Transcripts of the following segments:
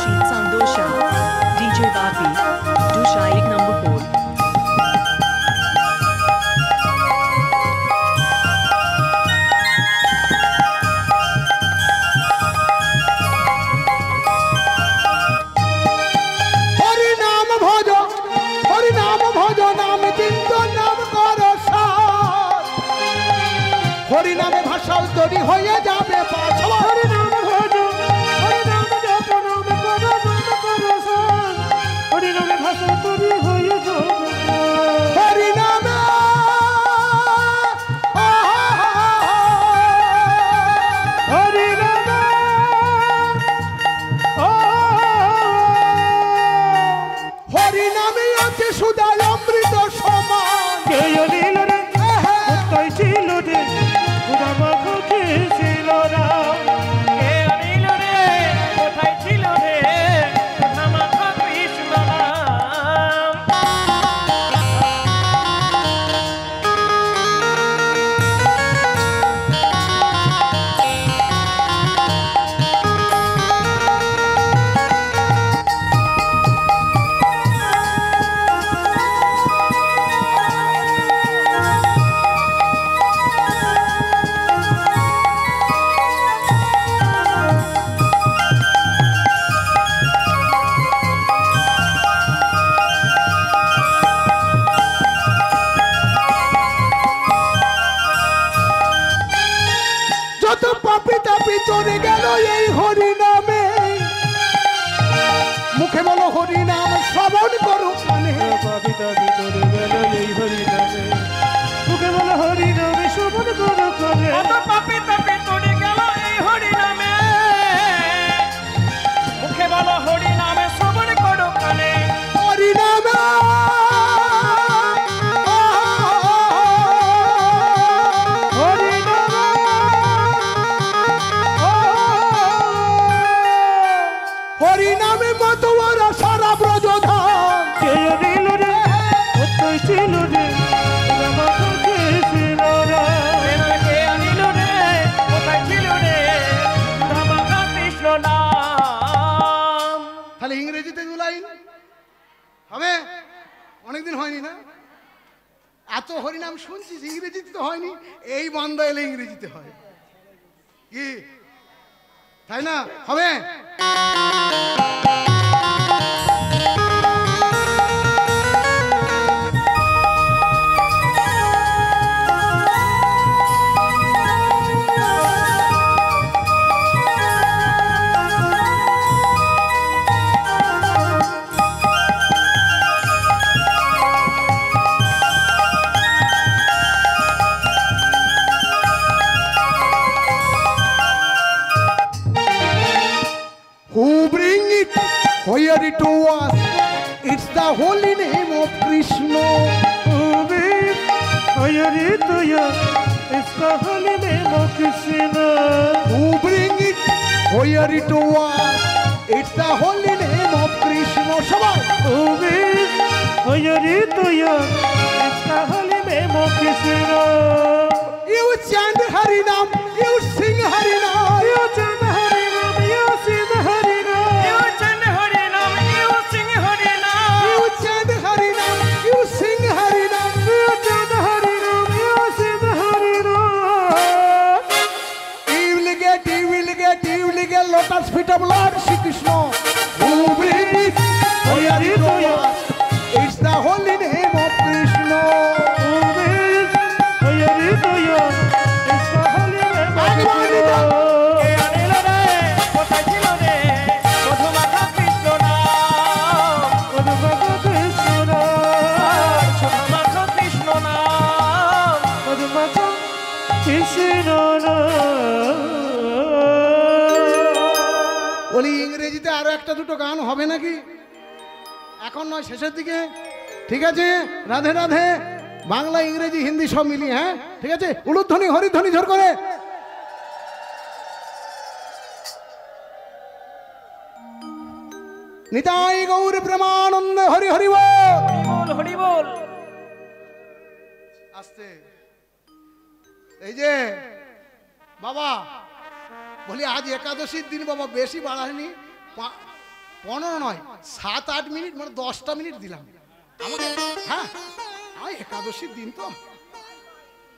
Rashid Sandosha, DJ Bapi, Dusha 1 number 4. Hari নামে ভাষাও তৈরি হয়ে যাবে হরি নাম ভজ হরি নাম জপ নাম করো নাম করো সান হরি নামে ভাষা তৈরি হয়ে যাবে হরি নামে হরি নামে হরি নামে আছে সুদায় অমৃত সমান কে নীল রে কোথায় ছিল রে চলে গেল এই হরি নামে মুখে বলো হরি নাম শ্রবণ করো কানে পাপিতা চলে গেল এই হরি নামে মুখে বলো হরি নাম শ্রবণ করো কানে কত পাপিতা চলে গেল এই হরি নামে মুখে বলো হরি নাম শ্রবণ করো কানে হরি নামে হরি নামে মতোয়ারা সারা ব্রজধাম কে নীল রে কোথায় ছিল রে রামাকে ছিল রে কে নীল রে কোথায় ছিল রে রামাকা কৃষ্ণ নাম তাহলে ইংরেজিতে দু লাইন হবে অনেকদিন হয়নি না এত হরি নাম শুনছিস ইংরেজিতে তো হয়নি এই বান্দা এলে ইংরেজিতে হয় কি তাই না হবে Here it was, it's the holy name of Krishna. Here it was, it's the holy name of Krishna. Who bring it? Here it was, it's the holy name of Krishna. Shabbat. Who bring it? Here it was, it's the holy name of Krishna. You chant Harinam, you sing Harinam, you chant Harinam, you sing Harinam. You chant Harinam, you sing Harinam. You chant Harinam, you sing Harinam. You chant Harinam, you sing Harinam. You will get lotus feet of Lord Shri Krishna. Who brings it? It's the holy name of Krishna. Who brings it? It's the holy name of Krishna. বলি ইংরেজিতে আরো একটা দুটো গান হবে নাকি এখন নয় শেষের দিকে ঠিক আছে রাধে রাধে বাংলা ইংরেজি হিন্দি সব মিলিয়ে হ্যাঁ ঠিক আছে উলুধ্বনি হরিধ্বনি ঝোর করে নিতাই গৌর প্রেমানন্দ হরি হরি বল হরি বল আস্তে এই যে বাবা বলি আজ একাদশীর দিন বাবা বেশি বাড়ায়নি 15 নয় 7-8 মিনিট মানে 10টা মিনিট দিলাম আমাকে। হ্যাঁ আমি একাদশীর দিন তো,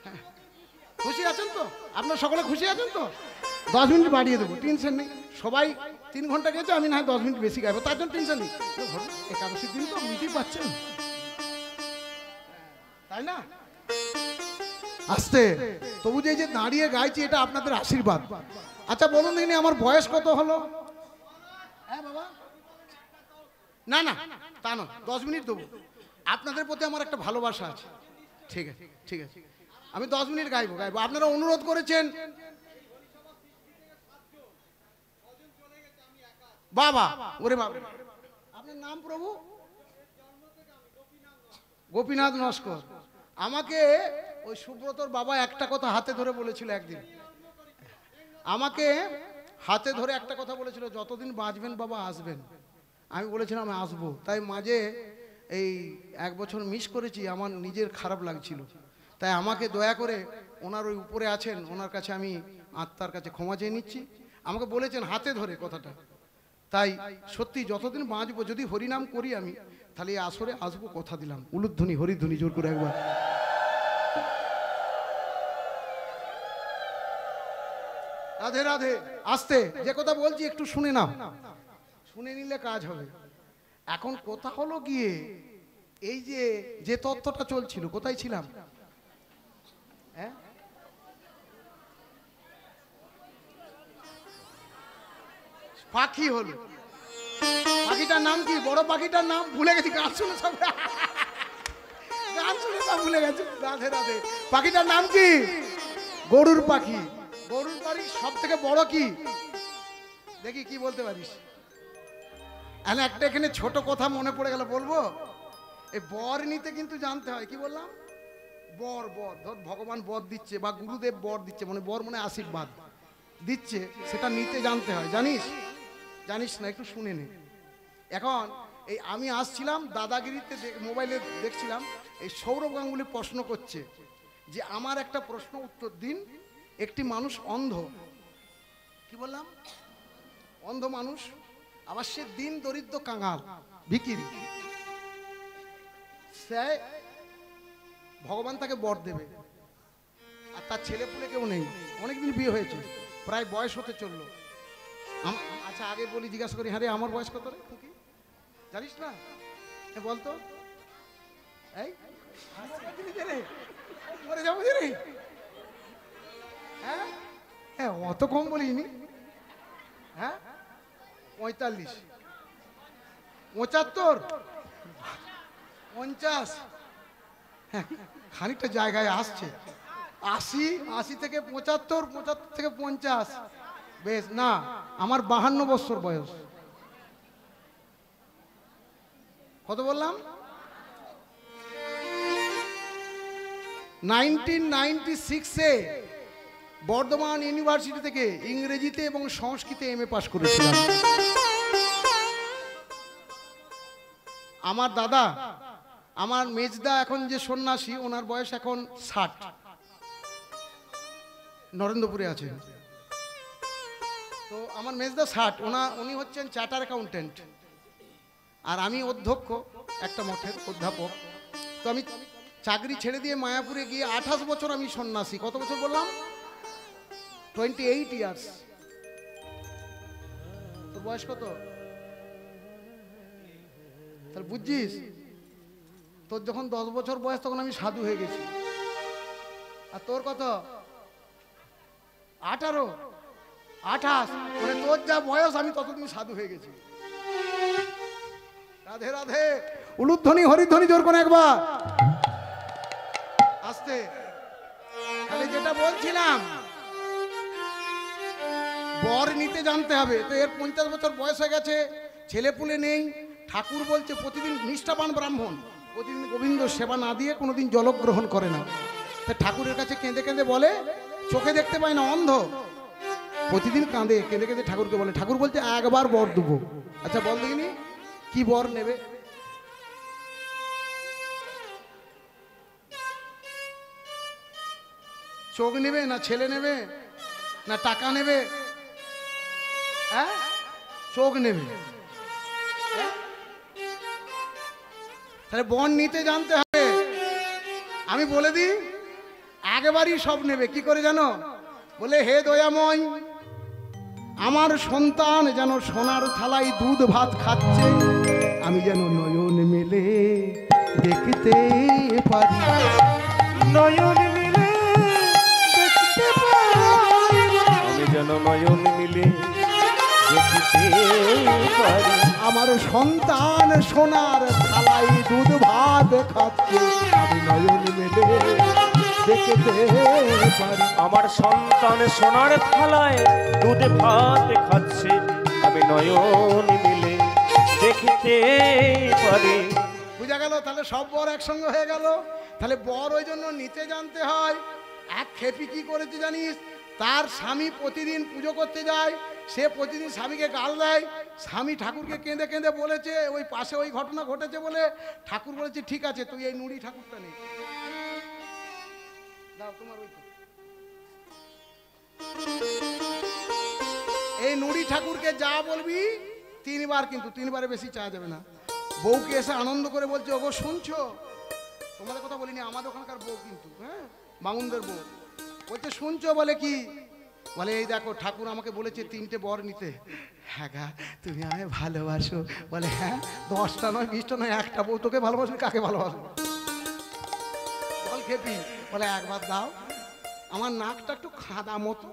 হ্যাঁ খুশি আছেন তো আপনার সকলে, খুশি আছেন তো? 10 মিনিট বাড়িয়ে দেবো, টেনশন নেই। সবাই 3 ঘন্টা গেছে, আমি না হয় 10 মিনিট বেশি গাইবো, তার জন্য টেনশন নেই। একাদশীর দিন তো বুঝতেই পারছেন, তাই না? আসতে তবু যে দাঁড়িয়ে গাইছি এটা আপনাদের আশীর্বাদ। আচ্ছা বলুন দেখিনি আমার বয়স কত হলো? হ্যাঁ বাবা, না না তা না, 10 মিনিট দেবো। আপনাদের প্রতি আমার একটা ভালোবাসা আছে। ঠিক আছে ঠিক আছে, আমি 10 মিনিট গাইবো। আপনারা অনুরোধ করেছেন। বাবা ওরে বাবা, আপনার নাম প্রভু? গোপীনাথ নস্কর। আমাকে ওই সুব্রতর বাবা একটা কথা হাতে ধরে বলেছিল একদিন, আমাকে হাতে ধরে একটা কথা বলেছিল, যতদিন বাঁচবেন বাবা আসবেন। আমি বলেছিলাম আমি আসবো। তাই মাঝে এই 1 বছর মিস করেছি, আমার নিজের খারাপ লাগছিল। তাই আমাকে দয়া করে ওনার ওই উপরে আছেন, ওনার কাছে আমি আত্মার কাছে ক্ষমা চেয়ে নিচ্ছি। আমাকে বলেছেন হাতে ধরে কথাটা। তাই সত্যি যতদিন বাঁচবো, যদি হরিনাম করি আমি, তাহলে এই আসরে আসবো, কথা দিলাম। উলুধ্বনি হরিধ্বনি জোর করে একবার। রাধে রাধে। আসতে যে কথা বলছি একটু শুনে নাও, শুনে নিলে কাজ হবে। এখন কথা হলো গিয়ে এই যে তত্ত্বটা চলছিল, কোথায় ছিলাম? হ্যাঁ পাখি হলো, পাখিটার নাম কি? বড় পাখিটার নাম ভুলে গেছি, গান শুনে সব গান শুনে সব ভুলে গেছি। রাধে রাধে। পাখিটার নাম কি? গরুর পাখি। গরুর পাখি সব থেকে বড় কি দেখি, কি বলতে পারিস? একটা এখানে ছোট কথা মনে পড়ে গেল, বলবো? এই বর নিতে কিন্তু জানতে হয়। কি বললাম? বর বর ধর ভগবান বর দিচ্ছে বা গুরুদেব বর দিচ্ছে, মানে বর মানে আশীর্বাদ দিচ্ছে, সেটা নিতে জানতে হয়। জানিস? জানিস না? একটু শুনে নে। এখন এই আমি আসছিলাম দাদাগিরিতে, মোবাইলে দেখছিলাম, এই সৌরভ গাঙ্গুলি প্রশ্ন করছে যে আমার একটা প্রশ্ন উত্তর দিন। একটি মানুষ অন্ধ, কি বললাম? অন্ধ মানুষ, আবার সে দিন দরিদ্র কাঙাল ভিখিরি, সে ভগবান তাকে বর দেবে, আর তার ছেলে পুলে কেউ নেই, অনেকদিন বিয়ে হয়েছে, প্রায় বয়স হতে চললো। আচ্ছা আগে বলি, জিজ্ঞাসা করি, হ্যাঁ রে আমার বয়স কত রে? তুই কি জানিস না? বলতো এই মরে যাবো রে। হ্যাঁ হ্যাঁ অত কম বলিনি। হ্যাঁ 45, 75, 50, হ্যাঁ খানিকটা জায়গায় আসছে। 80 থেকে 75, 75 থেকে 50, বেশ না, আমার 52 বছর বয়স। কত বললাম? 1996-এ বর্ধমান ইউনিভার্সিটি থেকে ইংরেজিতে এবং সংস্কৃতে MA পাস করেছিলাম। আমার দাদা, আমার মেজদা এখন যে সন্ন্যাসী, ওনার বয়স এখন 60, নরেন্দ্রপুরে আছেন। তো আমার মেজদা 60, উনি হচ্ছেন চার্টার অ্যাকাউন্টেন্ট, আর আমি অধ্যক্ষ একটা মঠের অধ্যাপক। তো আমি চাকরি ছেড়ে দিয়ে মায়াপুরে গিয়ে 28 বছর আমি সন্ন্যাসী। কত বছর বললাম? 28 ইয়ার্স। তোর বয়স কত? তাহলে বুঝছিস, তোর যখন 10 বছর বয়স তখন আমি সাধু হয়ে গেছি। আর তোর কত? 18, 28, মানে তোর যা বয়স আমি ততদিন সাধু হয়ে গেছি। রাধে রাধে। উলুধ্বনি হরিধ্বনি জোর করে একবার। আসতে তাহলে যেটা বলছিলাম, বর নিতে জানতে হবে। তো এর 50 বছর বয়স হয়ে গেছে, ছেলে পুলে নেই। ঠাকুর বলছে প্রতিদিন নিষ্ঠাবান ব্রাহ্মণ প্রতিদিন গোবিন্দ সেবা না দিয়ে কোনোদিন জলগ্রহণ করে না। তা ঠাকুরের কাছে কেঁদে কেঁদে বলে, চোখে দেখতে পায় না, অন্ধ, প্রতিদিন কাঁদে, কেঁদে কেঁদে ঠাকুরকে বলে। ঠাকুর বলছে একবার বর দেবো। আচ্ছা বল দেখিনি কি বর নেবে? চোখ নেবে না ছেলে নেবে না টাকা নেবে? হ্যাঁ চোখ নেবে। তাহলে বর নিতে জানতে হবে। আমি বলে দিই, একবারই সব নেবে। কি করে জানো? বলে, হে দয়াময়, আমার সন্তান যেন সোনার থালায় দুধ ভাত খাচ্ছে, আমি যেন নয়ন মেলে দেখতে পারি। নয়ন মিলে দেখতে পারি, আমি যেন নয়ন মিলে দেখতে পারি। আমার সন্তান সোনার থালায় দুধ ভাত খাচ্ছে, আমি নয়ন মেলে দেখতে পারি। আমার সন্তান সোনার থালায় দুধ ভাত খাচ্ছে, আমি নয়ন মিলে দেখতে পারি। বুঝা গেল? তাহলে সব বর একসঙ্গে হয়ে গেল। তাহলে বর ওই জন্য নিতে জানতে হয়। এক খেপি কি করেছে জানিস? তার স্বামী প্রতিদিন পুজো করতে যায়, সে প্রতিদিন স্বামীকে গাল দেয়। স্বামী ঠাকুরকে কেঁদে কেঁদে বলেছে, ওই পাশে ওই ঘটনা ঘটেছে বলে ঠাকুর বলেছে, ঠিক আছে তুই এই নুড়ি ঠাকুরটা নে। দাও তোমার ওই তো। এই নুড়ি ঠাকুরকে যা বলবি তিনবার, কিন্তু তিনবারে বেশি চাওয়া যাবে না। বউকে এসে আনন্দ করে বলছে, ওগো শুনছো? তোমাদের কথা বলিনি, আমাদের ওখানকার বউ কিন্তু, হ্যাঁ, বামুনদের বউ। বলছে শুনছো? বলে কি? বলে এই দেখো ঠাকুর আমাকে বলেছে 3টে বর নিতে। হ্যাঁ গা, তুমি আমায় ভালোবাসো? বলে হ্যাঁ, 10টা নয় 20টা নয়, একটা বউ তোকে ভালোবাসবে, কাকে ভালোবাসবে? বল খেপি। বলে একবার দাও, আমার নাকটা একটু খাদা মতো,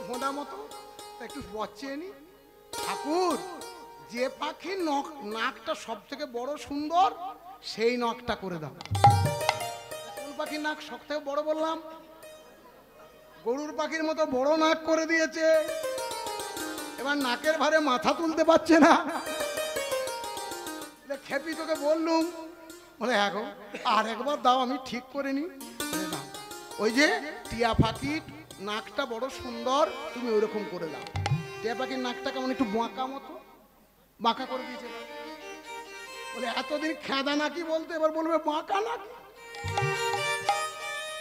খোঁদা মতো, একটু বচিয়ে নি। ঠাকুর, যে পাখির নাকটা সব থেকে বড় সুন্দর, সেই নখটা করে দাও। কোন পাখির নাক সব থেকে বড় বললাম? গরুর পাখির মতো বড় নাক করে দিয়েছে। এবার নাকের ভারে মাথা তুলতে পারছে না। খেপি তোকে বললুম। বলে এখন আর একবার দাও, আমি ঠিক করে নি। ওই যে টিয়া পাখির নাকটা বড় সুন্দর, তুমি ওইরকম করে দাও। টিয়া পাখির নাকটা কেমন একটু বাঁকা মতো, বাঁকা করে দিয়েছে। বলে এতদিন খেদা নাকি বলতে, এবার বলবে বাঁকা নাকি।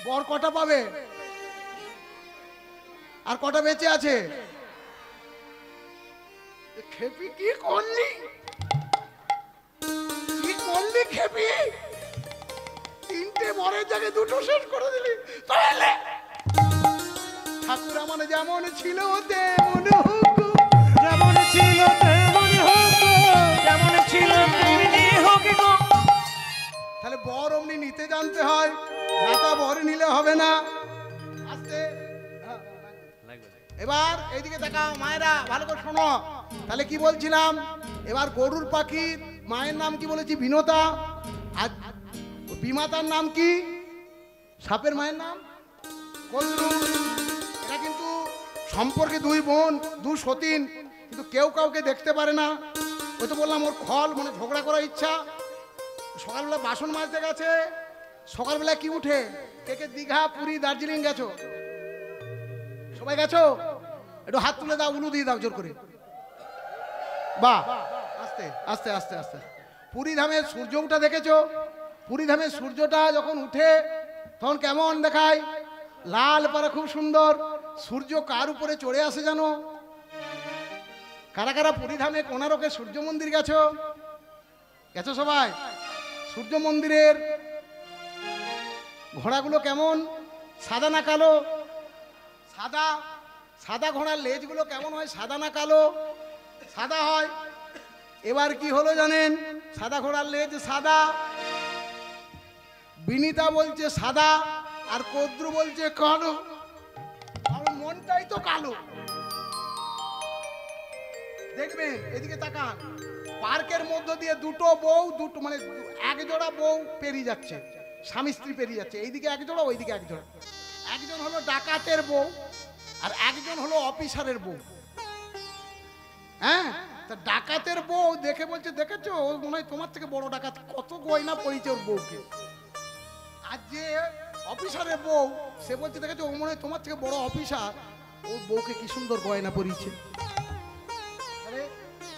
বর কটা পাবে? আর কটা বেঁচে আছে? খেপি কি করলি? কি করলি খেপি? 3টে বরের জায়গায় 2টো শেষ করে দিলি। তাহলে ঠাকুর আমার যেমন ছিল তেমন হোক, যেমন ছিল তেমন হোক, যেমন ছিল তেমনি হোক গো। তাহলে বর অমনি নিতে জানতে হয়, রাতা বর নিলে হবে না। আস্তে। এবার এইদিকে তাকাও মায়েরা, ভালো করে শোনো। তাহলে কি বলছিলাম? এবার গরুর পাখির মায়ের নাম কি বলেছি? বিনতা। আর বিমাতার নাম কি? সাপের মায়ের নাম কদ্রু। এটা কিন্তু সম্পর্কে 2 বোন, 2 সতীন, কিন্তু কেউ কাউকে দেখতে পারে না। ওই তো বললাম ওর খল, মানে ঝগড়া করার ইচ্ছা। সকালবেলা বাসন মাজতে গেছে। সকালবেলা কি উঠে? কে দীঘা, পুরী, দার্জিলিং গেছো? সবাই গেছো? একটু হাত তুলে দাও, উলু দিয়ে দাও জোর করে। বাহ, আস্তে আস্তে আস্তে আস্তে। পুরী ধামের সূর্য উঠা দেখেছো? পুরী ধামের সূর্যটা যখন উঠে তখন কেমন দেখায়? লাল পাড়া, খুব সুন্দর। সূর্য কার উপরে চড়ে আসে জানো? কারা কারা পুরী ধামে কোণারকে সূর্য মন্দির গেছো? গেছো সবাই? সূর্য মন্দিরের ঘোড়াগুলো কেমন? সাদা না কালো? সাদা। সাদা ঘোড়ার লেজগুলো কেমন হয়? সাদা না কালো? সাদা হয়। এবার কি হলো জানেন? সাদা ঘোড়ার লেজ সাদা। বিনীতা বলছে সাদা, আর কদ্রু বলছে কালো। আমার মনটাই তো কালো। দেখবেন এদিকে তাকান, পার্কের মধ্য দিয়ে 2টো বউ, মানে 1 জোড়া বউ পেরিয়ে যাচ্ছে, স্বামী স্ত্রী পেরিয়ে যাচ্ছে। এইদিকে 1 জোড়া, ওইদিকে 1 জোড়া। একজন হলো ডাকাতের বউ, আর একজন হলো অফিসারের বউ। হ্যাঁ, তা ডাকাতের বউ দেখে বলছে, দেখেছো ও মনে হয় তোমার থেকে বড় ডাকাত, কত গয়না পরিচয় ওর বউকে। আর যে অফিসারের বউ, সে বলছে দেখেছো ও মনে হয় তোমার থেকে বড় অফিসার, ওর বউকে কি সুন্দর গয়না পরিয়েছে।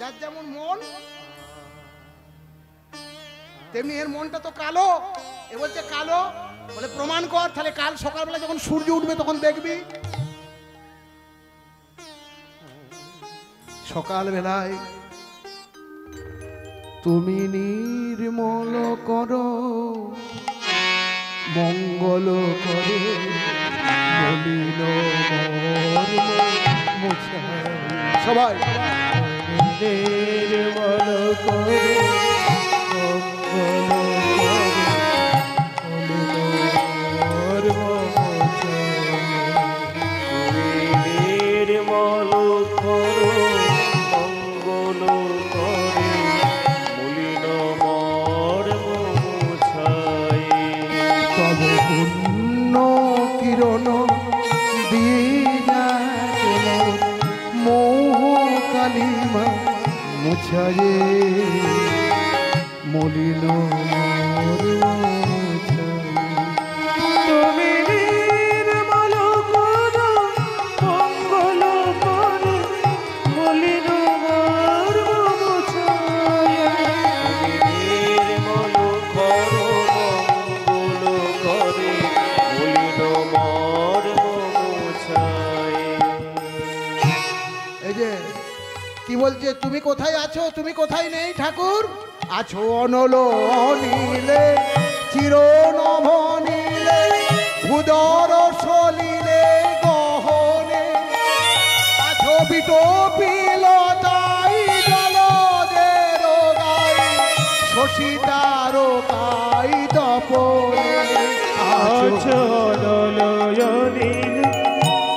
যার যেমন মন তেমনি এর মনটা তো কালো। এ বলছে কালো, বলে প্রমাণ কর। তাহলে কাল সকালবেলা যখন সূর্য উঠবে তখন দেখবি। সকালবেলায় তুমি নির্মল করো মঙ্গল করো মলিন মর্ম মুছাই। সবাই নির্মল করো মুছায়ে মলিন তুমি নির্মল করো মঙ্গল করো মলিন মর্ম মুছায়ে। নির্মল করো মঙ্গল করে মলিন মর্ম মুছায়ে। এই যে কি বলছে, তুমি কোথায় আছো, তুমি কোথায় নেই ঠাকুর? আছো অনল নীলে চিরনভ নীলে উদর সলিলে গহনে আছো বিটোপিলতাই জলদের গাই শশী তারকাই তপনে আছো নয়নীলে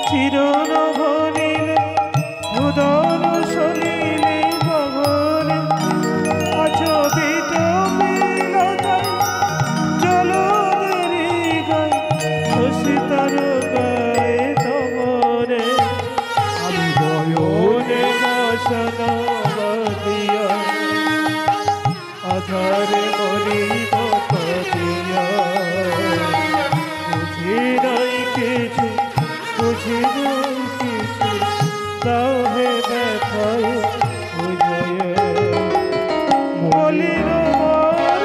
চিরনভ নীলে উদর সলিলে গগনে আছো বিটোপিলতাই জলদের গাই শশী তারকাই তপনে। আমি বয়নে বাসনা বাঁধিয়া আধারে মরিব কাঁদিয়া বুঝি নাই কিছু বুঝি নাই কিছু তাও হে ব্যথায় বুঝায়ে মলিন মর্ম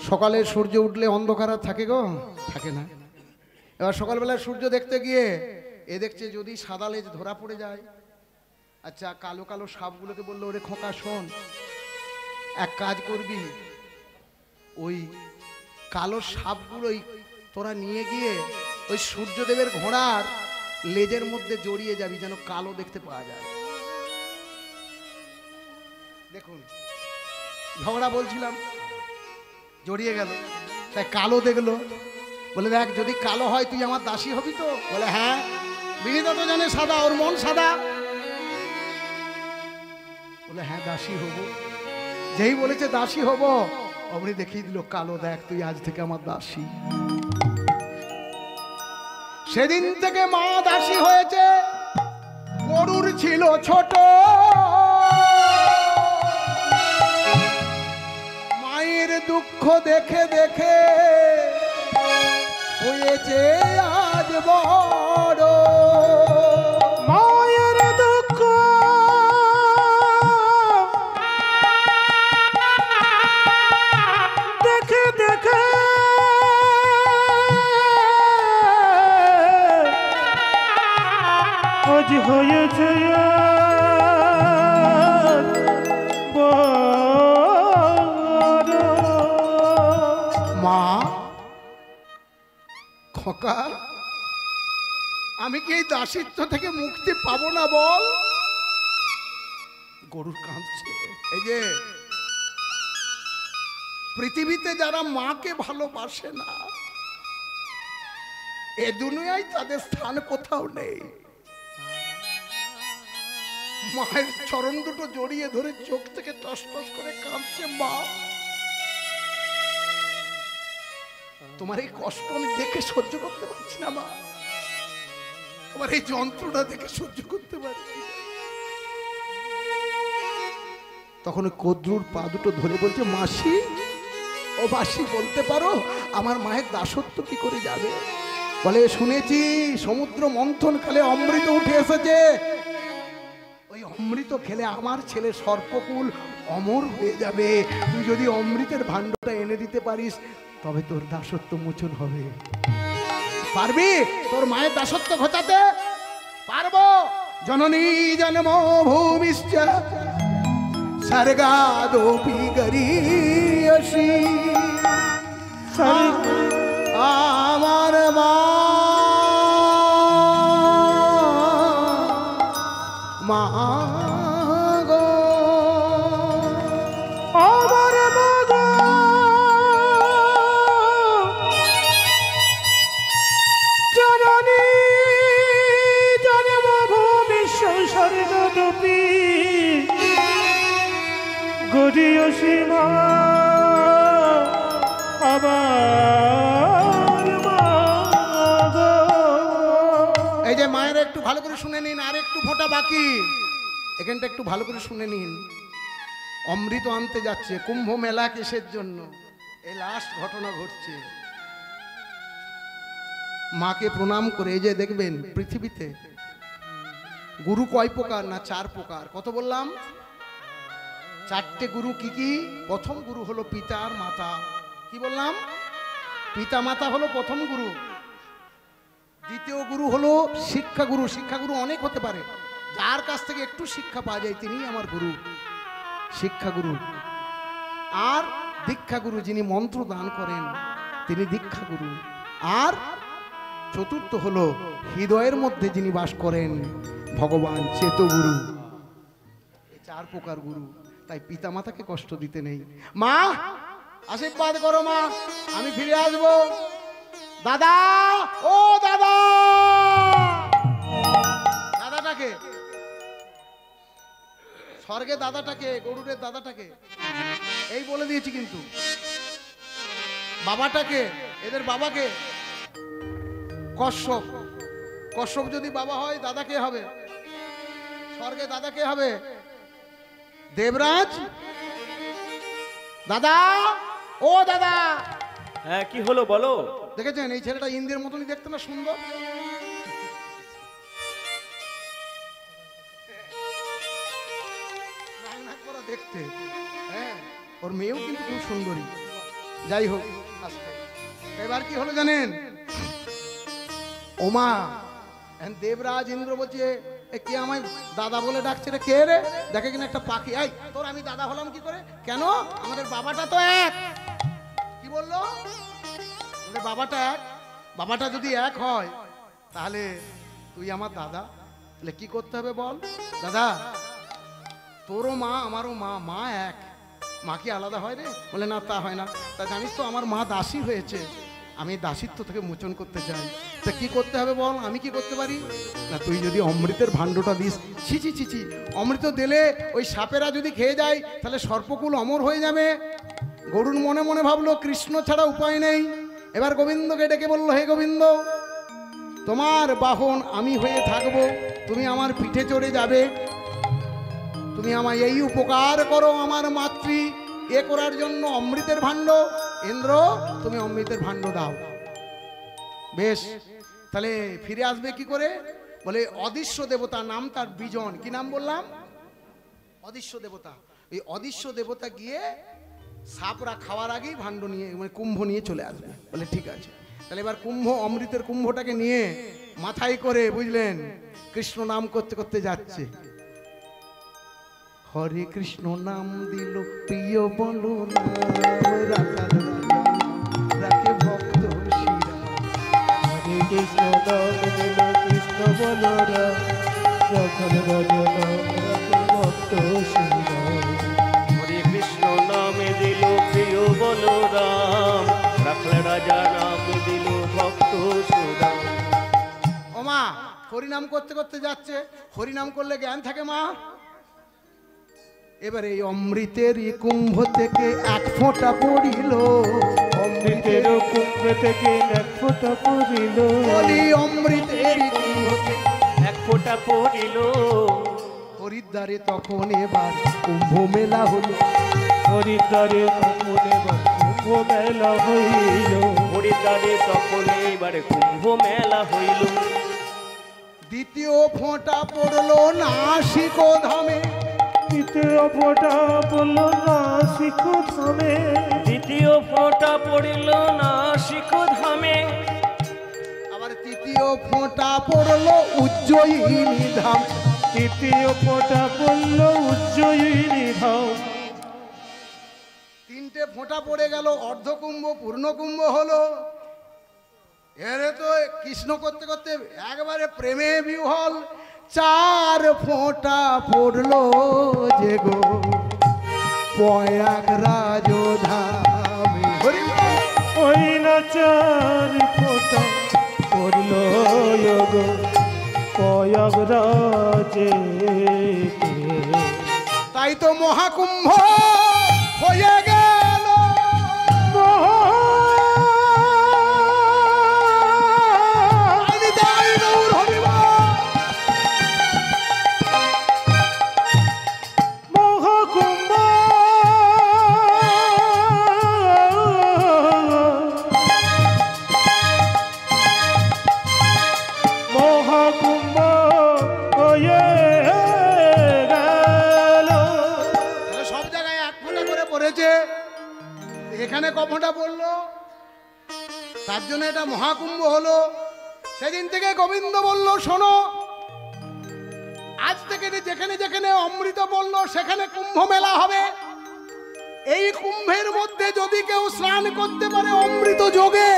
সকালে সূর্য উঠলে অন্ধকার আর থাকে গো? থাকে না। এবার সকালবেলা সূর্য দেখতে গিয়ে এ দেখছে যদি সাদা লেজ ধরা পড়ে যায়, আচ্ছা কালো কালো সাপগুলোকে বললো, ওরে খোকা শোন, এক কাজ করবি, ওই কালো সাপগুলোই তোরা নিয়ে গিয়ে ওই সূর্যদেবের ঘোড়ার লেজের মধ্যে জড়িয়ে যাবি যেন কালো দেখতে পাওয়া যায়। দেখুন ঝগড়া বলছিলাম, জড়িয়ে গেল, তাই কালো দেখলো, বলে দেখ যদি কালো হয় তুই আমার দাসী হবি তো? বলে হ্যাঁ। বিনীত তো জানে সাদা, ওর মন সাদা, বলে হ্যাঁ দাসী হব। যেই বলেছে দাসী হব অমনি দেখিয়ে দিল কালো, দেখ তুই আজ থেকে আমার দাসী। সেদিন থেকে মা দাসী হয়েছে। গরুর ছিল ছোট, মায়ের দুঃখ দেখে দেখে হয়েছে আজ বড়। মায়ের দুঃখ দেখে দেখে আজ হয়েছে বড়। মা খোকা, আমি কি এই দাসিত্ব থেকে মুক্তি পাবো না বল? গরুর কাঁদছে। এই যে পৃথিবীতে যারা মাকে ভালোবাসে না, এ দুনিয়ায় তাদের স্থান কোথাও নেই। মায়ের চরণ দুটো জড়িয়ে ধরে চোখ থেকে টস টস করে কাঁদছে। মা, তোমার এই কষ্ট আমি দেখে সহ্য করতে পারছি না মা, তোমার এই যন্ত্রণা দেখে সহ্য করতে পারছি না। তখন ওই কদ্রুর পা দুটো ধরে বলছে, মাসি ও মাসি বলতে পারো আমার মায়ের দাসত্ব কি করে যাবে? বলে শুনেছি সমুদ্র মন্থন কালে অমৃত উঠে এসেছে, অমৃত খেলে আমার ছেলে সর্পকুল অমর হয়ে যাবে। তুই যদি অমৃতের ভাণ্ডটা এনে দিতে পারিস তবে তোর দাসত্ব মোচন হবে। পারবি তোর মায়ের দাসত্ব ঘটাতে? পারবো। জননী জন্ম ভূমিশ্চ স্বর্গাদপি গরীয়সী। আমার মা মা গো, আমার মা গো, জননী জন্মভূমি স্বর্গদপি গরীয়সী মা, আমার মা গো। এই যে মায়ের একটু ভালো করে শুনে নিন, আর একটু ফোঁটা বাকি, এখানটা একটু ভালো করে শুনে নিন। অমৃত আনতে যাচ্ছে কুম্ভ মেলা, কিসের জন্য? এই লাস্ট ঘটনা ঘটছে। মাকে প্রণাম করে, এই যে দেখবেন পৃথিবীতে গুরু কয় প্রকার না 4 প্রকার। কত বললাম? 4টে গুরু। কি কি? প্রথম গুরু হলো পিতা আর মাতা। কি বললাম? পিতা মাতা হলো প্রথম গুরু। দ্বিতীয় গুরু হলো শিক্ষাগুরু। শিক্ষাগুরু অনেক হতে পারে, যার কাছ থেকে একটু শিক্ষা পাওয়া যায় তিনিই আমার গুরু, শিক্ষাগুরু। আর দীক্ষাগুরু, যিনি মন্ত্র দান করেন তিনি দীক্ষাগুরু। আর চতুর্থ হলো হৃদয়ের মধ্যে যিনি বাস করেন ভগবান, চেতগুরু। এই 4 প্রকার গুরু। তাই পিতা মাতাকে কষ্ট দিতে নেই। মা আশীর্বাদ করো মা, আমি ফিরে আসবো। দাদা, ও দাদা, দাদাটাকে স্বর্গে, দাদাটাকে গরুরের দাদাটাকে এই বলে দিয়েছি। কিন্তু বাবাটাকে, এদের বাবাকে কশ্যপ। কশ্যপ যদি বাবা হয়, দাদা কে হবে? স্বর্গে দাদা কে হবে? দেবরাজ। দাদা, ও দাদা। হ্যাঁ, কি হলো বলো? দেখেছেন এই ছেলেটা ইন্দ্রের মতনই দেখতে না সুন্দর? দেখতে, হ্যাঁ, ওর মেয়েও কিন্তু খুব সুন্দরী। যাই হোক, এবার কি হলো জানেন? ওমা, দেবরাজ ইন্দ্র বলছে কে আমায় দাদা বলে ডাকছে রে? কে রে? দেখে কিনা একটা পাখি। এই তোর আমি দাদা হলাম কি করে? কেন? আমাদের বাবাটা তো এক। কি বললো? আমাদের বাবাটা এক। বাবাটা যদি এক হয় তাহলে তুই আমার দাদা। তাহলে কি করতে হবে বল? দাদা, তোরও মা আমারও মা, মা এক। মা কি আলাদা হয় রে? বলে না, তা হয় না। তা জানিস তো আমার মা দাসী হয়েছে, আমি দাসিত্ব থেকে মোচন করতে চাই। তা কি করতে হবে বল? আমি কি করতে পারি? না, তুই যদি অমৃতের ভাণ্ডটা দিস। ছি ছি ছি ছি, অমৃত দিলে ওই সাপেরা যদি খেয়ে যায় তাহলে সর্পকুল অমর হয়ে যাবে। গরুর মনে মনে ভাবলো কৃষ্ণ ছাড়া উপায় নেই। এবার গোবিন্দকে ডেকে বললো, হে গোবিন্দ, তোমার বাহন আমি হয়ে থাকবো, তুমি আমার পিঠে চড়ে যাবে। তুমি আমায় এই উপকার করো আমার মাতৃ এ করার জন্য, অমৃতের ভাণ্ড। ইন্দ্র, তুমি অমৃতের ভাণ্ড দাও। বেশ, তাহলে ফিরে আসবে কি করে? বলে অদৃশ্য দেবতা, নাম তার বিজন। কি নাম বললাম? অদৃশ্য দেবতা। এই অদৃশ্য দেবতা গিয়ে সাপরা খাওয়ার আগেই ভাণ্ড নিয়ে, মানে কুম্ভ নিয়ে চলে আসবে। বলে ঠিক আছে। তাহলে এবার কুম্ভ, অমৃতের কুম্ভটাকে নিয়ে মাথায় করে, বুঝলেন, কৃষ্ণ নাম করতে করতে যাচ্ছে। হরে কৃষ্ণ নাম দিল প্রিয় বলো রাখে ভক্ত শিরা। হরে কৃষ্ণ নাম দিল কৃষ্ণ বলো রাখে ভক্ত শিরা। হরে কৃষ্ণ নাম দিল প্রিয় বলো রাম, রাখলে রাজা নাম দিল ভক্ত সুদাম। ও মা, হরিনাম করতে করতে যাচ্ছে। হরিনাম করলে জ্ঞান থাকে মা। এবারে এই অমৃতের কুম্ভ থেকে 1 ফোঁটা পড়িল। অমৃতের কুম্ভ থেকে 1 ফোঁটা পড়িল। বলি অমৃতের কুম্ভ থেকে 1 ফোঁটা পড়িল। হরিদ্বারে তখন এবার কুম্ভ মেলা হলো। হরিদ্বারে তখন এবার কুম্ভ মেলা হইল। হরিদ্বারে তখন এবার কুম্ভ মেলা হইল। দ্বিতীয় ফোঁটা পড়লো নাসিক ধামে, দ্বিতীয় ফোঁটা পড়ল নাসিক ধামে, দ্বিতীয় ফোঁটা পড়ল নাসিক ধামে, আবার তৃতীয় ফোঁটা পড়লো উজ্জয়িনী ধাম, তৃতীয় ফোঁটা পড়ল উজ্জয়িনী ধাম। তিনটে ফোঁটা পড়ে গেল, অর্ধকুম্ভ পূর্ণকুম্ভ হলো। এরে তো কৃষ্ণ করতে করতে একবারে প্রেমে বিহল। চার ফোঁটা পড়লো যে গো প্রয়াগরাজ ধামে, হরি বল। ওই না চার ফোঁটা পড়ল গো প্রয়াগরাজে। তাই তো মহাকুম্ভ হয়ে গেল। তাই গৌর হরি বল। মহাকুম্ভ মহাকুম্ভ হয়ে গেল। সব জায়গায় এক ফোঁটা করে পড়েছে, এখানে ক ফোঁটা পড়লো? তার জন্য এটা মহাকুম্ভ হলো। সেদিন থেকে গোবিন্দ বলল, শোনো, আজ থেকে যেখানে যেখানে অমৃত বললো সেখানে কুম্ভ মেলা হবে। এই কুম্ভের মধ্যে যদি কেউ স্নান করতে পারে অমৃত যোগে,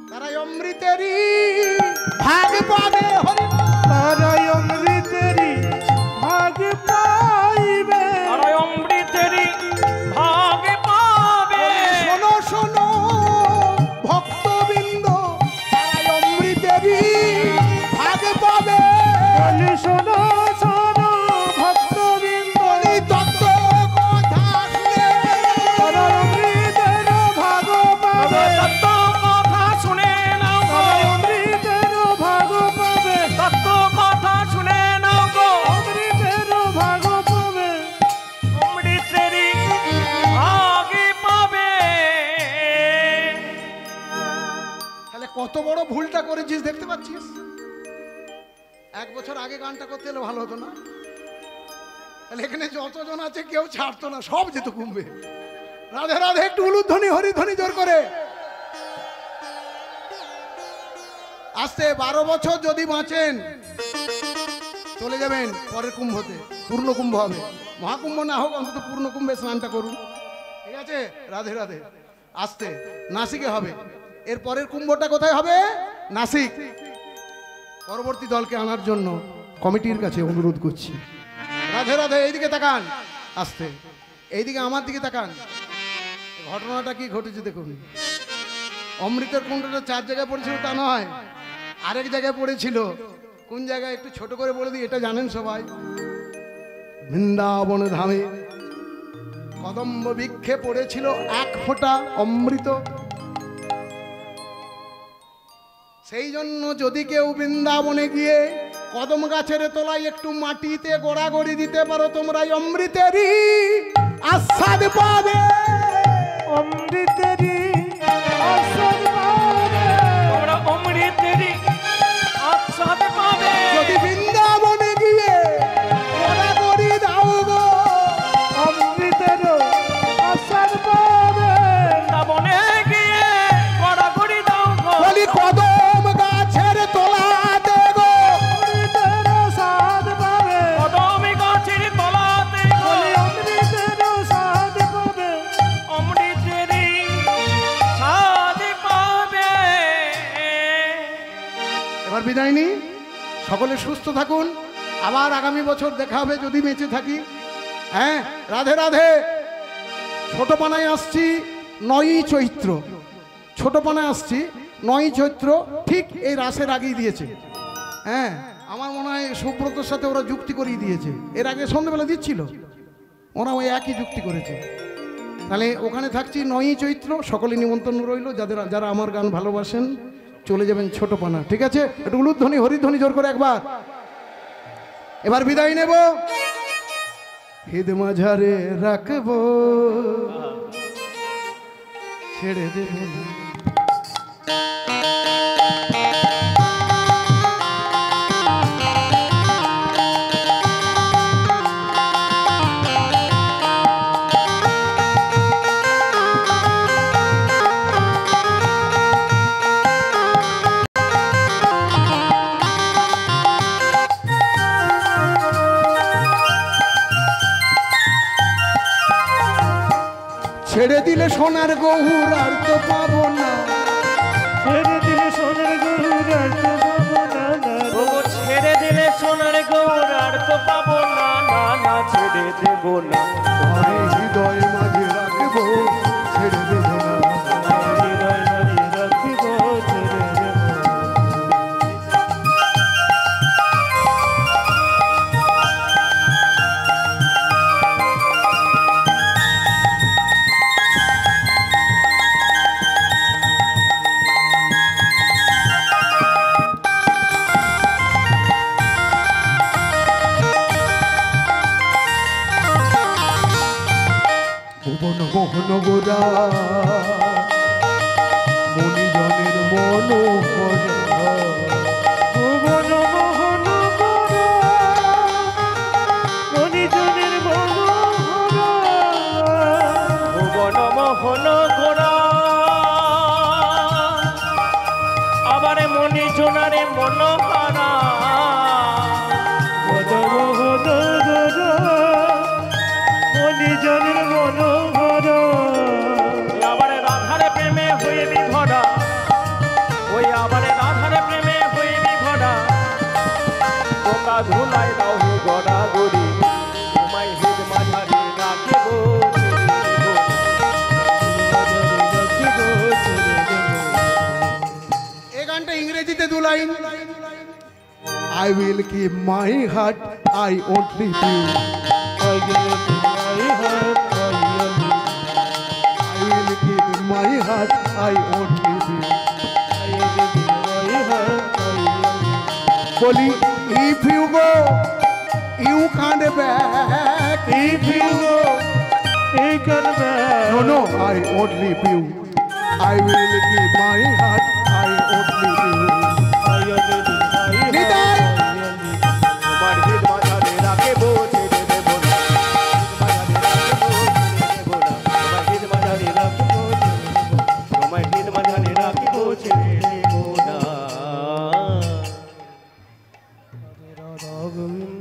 তারা অমৃতেরই ভাগ পাবে। হরি বল। তারাই অমৃতেরই ভাগ পাইবে, তারাই অমৃতেরই ভাগ পাবে। শোনো শোনো ভক্তবৃন্দ, তারা অমৃতেরই ভাগ পাবে। বলি শোনো শোনো ভক্তবৃন্দ, এই তত্ত্ব কথা শুনে তারা অমৃতের ভাগ পাবে। তত্ত্ব কথা শুনে নাও গো, অমৃতের ভাগ পাবে। তত্ত্ব কথা শুনে নাও গো, অমৃতের ভাগ পাবে। অমৃতেরই ভাগ পাবে। তাহলে কত বড় ভুলটা করেছিস দেখতে পাচ্ছিস? এক বছর আগে গানটা করতে হলে ভালো হতো না? তাহলে এখানে যতজন আছে কেউ ছাড়তো না, সব যেত কুম্ভে। রাধে রাধে, একটু উলুধ্বনি হরিধ্বনি জোর করে। আসতে 12 বছর যদি বাঁচেন চলে যাবেন পরের কুম্ভতে, পূর্ণ কুম্ভ হবে। মহাকুম্ভ না হোক, অন্তত পূর্ণ কুম্ভে স্নানটা করুন, ঠিক আছে? রাধে রাধে। আসতে নাসিকে হবে, এর পরের কুম্ভটা কোথায় হবে? নাসিক। পরবর্তী দলকে আনার জন্য কমিটির কাছে অনুরোধ করছি। রাধে রাধে। এইদিকে তাকান, আসতে এইদিকে আমার দিকে তাকান। ঘটনাটা কি ঘটেছে দেখুন। অমৃতের কুণ্ডটা 4 জায়গায় পড়েছিল তা নয়, আরেক জায়গায় পড়েছিল। কোন জায়গায় একটু ছোট করে বলে দিই, এটা জানেন সবাই। বৃন্দাবন ধামে কদম্ব বৃক্ষে পড়েছিল 1 ফোঁটা অমৃত। সেই জন্য যদি কেউ বৃন্দাবনে গিয়ে কদম গাছের তলায় একটু মাটিতে গোড়াগড়ি দিতে পারো, তোমরা অমৃতেরই আস্বাদ পাবে। অমৃতেরই আস্বাদ পাবে, তোমরা অমৃতেরই আস্বাদ পাবে। যদি বৃন্দাবনে গিয়ে গোড়াগড়ি দাও গো, অমৃতের আস্বাদ পাবে। বৃন্দাবনে গিয়ে গড়াগড়ি দাও গো, বলি কদম গাছের তলাতে গো, অমৃতের স্বাদ পাবে। কদম গাছের তলাতে গো, অমৃতের স্বাদ পাবে। অমৃতেরই স্বাদ পাবে। এবার বিদায় নি। সকলে সুস্থ থাকুন, আবার আগামী বছর দেখা হবে যদি বেঁচে থাকি। হ্যাঁ, রাধে রাধে। ছোট পানায় আসছি 9ই চৈত্র, ছোট পানায় আসছি 9ই চৈত্র, ঠিক এই রাসের আগেই দিয়েছে। হ্যাঁ, আমার মনে হয় সুব্রতর সাথে ওরা যুক্তি করিয়ে দিয়েছে। এর আগে সন্ধ্যেবেলা দিচ্ছিল, ওরা ওই একই যুক্তি করেছে। তাহলে ওখানে থাকছি 9ই চৈত্র। সকলে নিমন্ত্রণ রইল, যারা আমার গান ভালোবাসেন চলে যাবেন ছোট পানা, ঠিক আছে? একটু উলুধ্বনি হরিধ্বনি জোর করে একবার। এবার বিদায় নেব। হিদ মাঝারে রাখবো, ছেড়ে দেব না। ছেড়ে দিলে সোনার গৌর আর তো পাবো না। ছেড়ে দিলে সোনার গৌর আর তো পাবো না, না, না। ওগো ছেড়ে দিলে সোনার গৌর আর তো পাবো না, না, না, ছেড়ে দেবো না। তোমায় হৃদয় মাঝে রাখবো, ছেড়ে দেবো না। হৃদয় মাঝে রাখিব, ছেড়ে দেব না। ভুবন মোহন গোরা মণিজনের মনোহর, ভুবন মোহন গোরা, মণিজনের মনোহরা। ভুবন মোহন গোরা আবার মনি জোনারে মনোহারা। মদন গোরা, মণিজনের মনোহরা। আবার রাধার প্রেমে হয়ে বিভরা, ওই আবার রাধার প্রেমে হয়ে বিভরা। পোকা ধুলাই দাও গড়া গড়ি, তোমায় হিদ মাঝারি রাখিব, রাখিব, ছেড়ে দেব। এই গানটা ইংরেজিতে দু line. I will keep my heart, I won't leave you. I give you my heart, I will keep my heart, I won't leave you. I give you my heart, বলি if you go, you can't back. If you go, take her back. no, I won't leave you. I will keep my heart, I won't leave you. I give you my heart. Nitai